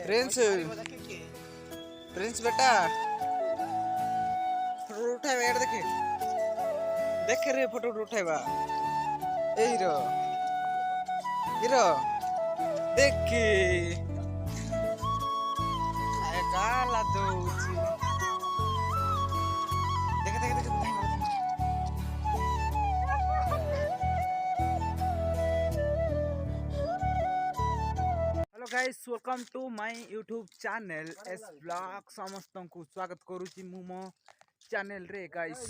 Prince Prince बेटा photo उठाइबा यार देखे देखे रे फोटो उठाइबा एई रो हिरो देखी आए काला दउची देखे देखे देखे hello guys welcome to my YouTube channel S blog समस्त को स्वागत करूची मु मो चैनल रे गाइस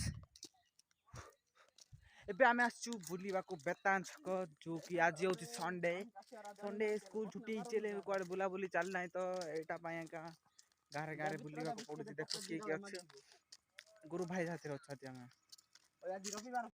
एबे आमे आसचू बुलीबा को बेतान छक जो कि आज होची संडे संडे स्कूल छुट्टी चले कोड बुला बुली चल नाही तो एटा पाया का गारे गारे बुलीबा को पडुची देखो के अछि गुरु भाई साथी रहछती आमे आज रविवार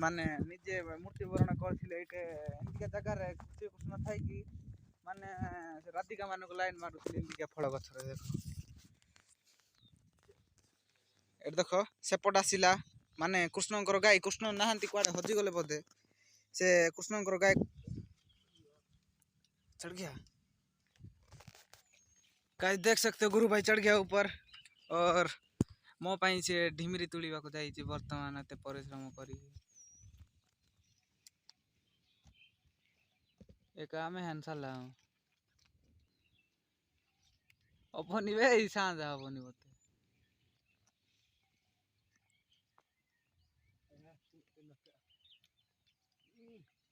माने निजे मूर्ति वरण करथिले एके एंतिका जगह रे श्री कृष्ण थाई कि माने राधिका माने को लाइन मारुथिले एंतिका फळ गछ रे देखो एट देखो सेपट आसिला माने कृष्णकर गाय कृष्ण नाहंती कुआडे हजि गले बोधे से कृष्णकर गाय चढ़ गया गाइस देख सकते हो गुरु भाई चढ़ गया ऊपर और मो पाई से ढिमरी तुलिबा को जाई छी वर्तमान एते परिश्रम करी एक आमे हंसला अपनी बे सांझ अपनी बते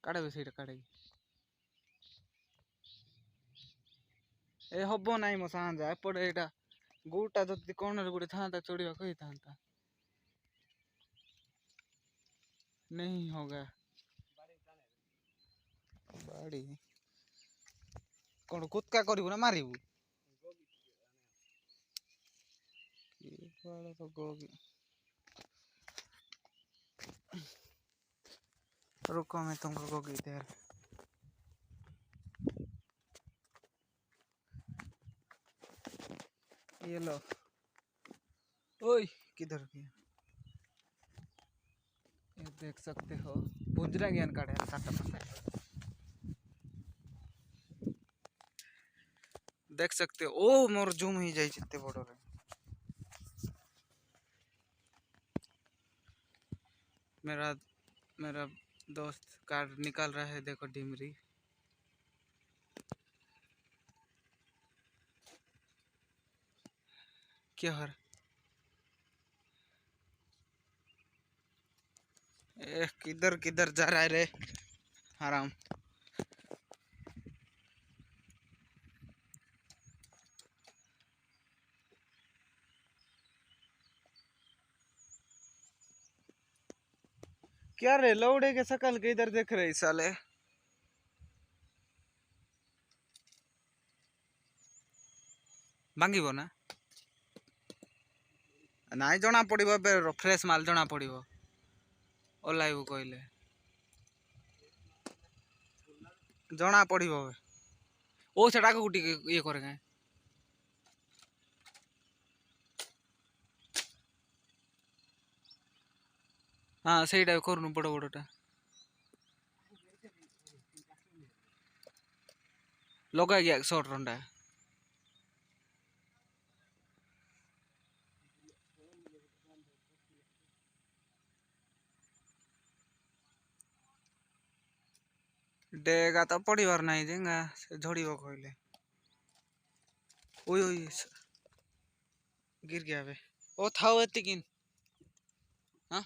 काड़े बे सीट काड़े ए हबो नाही मो सांझ एपड़े एटा गुटा जति कोन रे गुडे थांता चढ़िबा कहि थांता नहीं होगा बाड़ी कोन कुत्का करिबु ना मारिबु की बाड़ा तो गोगी रुको मैं तुमको गोगी दे ये लो ओए किधर गया ये देख सकते हो बुजरा ज्ञान काटे साटा देख सकते हो ओ मोर जूम ही जाई चित्ते बड़ो रे मेरा मेरा दोस्त कार निकाल रहा है देखो डिमरी क्या हर किधर किधर जा रहा है रे आराम क्या रे लौड़े के शकल के इधर देख रहे साले भांगिबो ना नाइ जना पड़िबो बे फ्रेश माल जना पड़िबो ओलाइबो कहले जना पड़िबो ओ सेटा को गुटी ये करे हाँ सहीटा करनु बड़ बड़टा लगा गया शॉर्ट रंडा डेगा तो पड़ीबार नहीं जेंगा से झड़ीबो कहले ओय ओय गिर गया बे ओ थाओ एतिकिन हाँ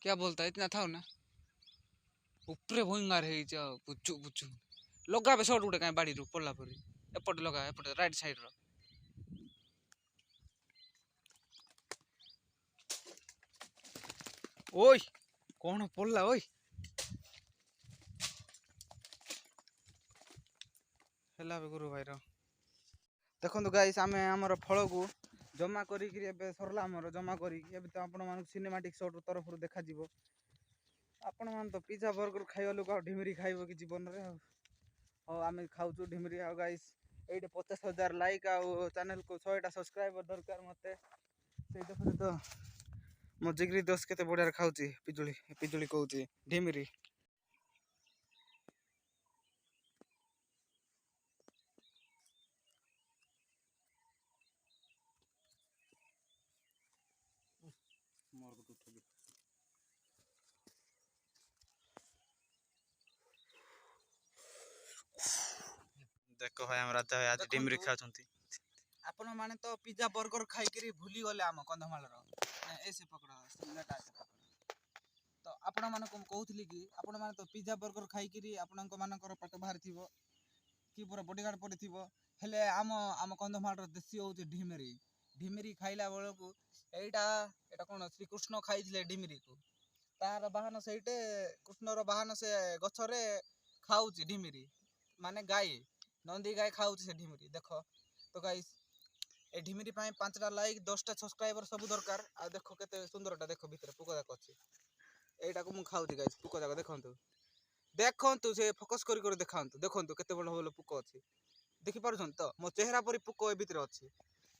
क्या बोलता है इतना थाओ ना ऊपरे भोंगार है जा पुचू पुचू लगा बे शॉट उड़े काई बाड़ी रू पड़ला परी एपट लगा एपट राइट साइड रो ओय कौन पड़ला ओय हेला बे गुरु भाई रो देखो गाइस आम आमर फल को जमा करी सरला आमर जमा करी तो आपण मान सिनेमाटिक शॉट तरफ देखा जीवो आपण मान तो पिज्जा बर्गर खाइबा लोक ढिमरी खाइबो कि जीवन रे हो आम खाऊँ ढिमरी आ गाइस ये 50,000 लाइक आ चैनल को 100टा सब्सक्राइबर दरकार मते से देखो तो मो जिगरी दोस्त केते बढ़िया खाऊची पिजुली पिजुली कहूची ढिमरी देखो भाई हम राजा भाई आज ढिमरी खाउछंती आपण माने तो पिज्जा बर्गर खाई करी भूली गले आम कंधमाल रो ऐसे पकड़ सिंगटा तो आपण माने को कहउथली कि आपण माने तो पिज्जा बर्गर खाई करी आपण को मानकर पेट बाहर थिबो कि पूरा बॉडीगार्ड पड़ी थिबो हेले आम आम कंधमाल रो देसी होउची ढिमरी ढिमरी खाइला बेल को एटा एटा कोन श्री कृष्ण खाइथिले ढिमरी को तार बाहन सेटे कृष्ण रो बाहन से गछरे खाउची ढिमरी माने गाय नंदी गाय खाउची से ढिमरी देखो तो गाइस ए ढिमरी पाए 5टा लाइक 10टा सब्सक्राइबर सब दरकार आ देखो केते सुंदरटा देखो भीतर पुको जाक अछि एटा को मु खाउची गाइस पुको जाक देखंतु देखंतु से फोकस करी करी देखांतु देखंतु केते बड़ होलो पुको अछि देखि पारुछन तो मो चेहरा परी पुको ए भीतर अछि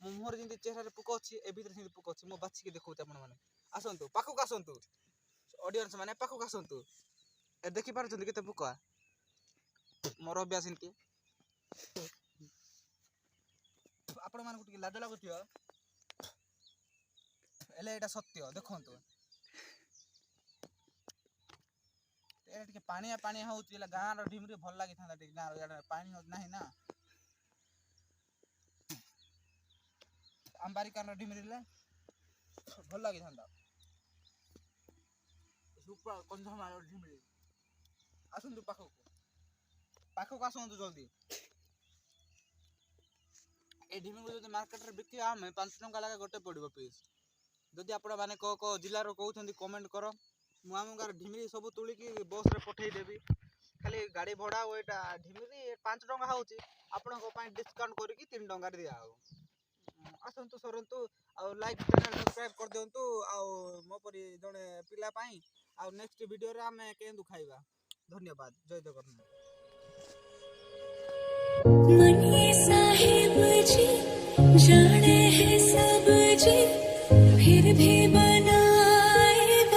मो मुहर जिंदी चेहरा रे पुको अछि ए भीतर जिंदी पुको अछि मो बाछि के देखौते आपण माने आसंतु पाखो आसंतु ऑडियंस माने पाखो आसंतु ए देखि पारुछन केते पुको मोर अभ्यास इनके आपण मान को लाज लागुथियो एले एटा सत्य देखंतु एटा के पानिया पानिया होउची एला गां रो ढिमरी भल लागि थांदा टे गां रो एटा पानी हो नाही ना अंबारी कान रो ढिमरी ले भल लागि थांदा सुपर कंधमा रो ढिमरी आसंतु पाखो आसंतु जल्दी ए ढिमरी जदि मार्केट रे बिकी आमे 5 टंका लागे गोटे पड़िबो पीस जदि आपण माने को जिल्ला रो कहउछंती कमेंट करो मु आम गार ढिमरी सब तुली की बस रे पठेई देबी खाली गाड़ी भड़ा ओटा ढिमरी 5 टंका होउची आपण को पाई डिस्काउंट करी की 3 टंका रे दिया हो आसंतु सरंतु आ लाइक चैनल सब्सक्राइब कर देंतु आ मो परी जने पिला पाई आ नेक्स्ट वीडियो रे आमे केंदु खाइबा धन्यवाद जय जगन्नाथ मनी साहिब जी जाने हैं सब जी फिर भी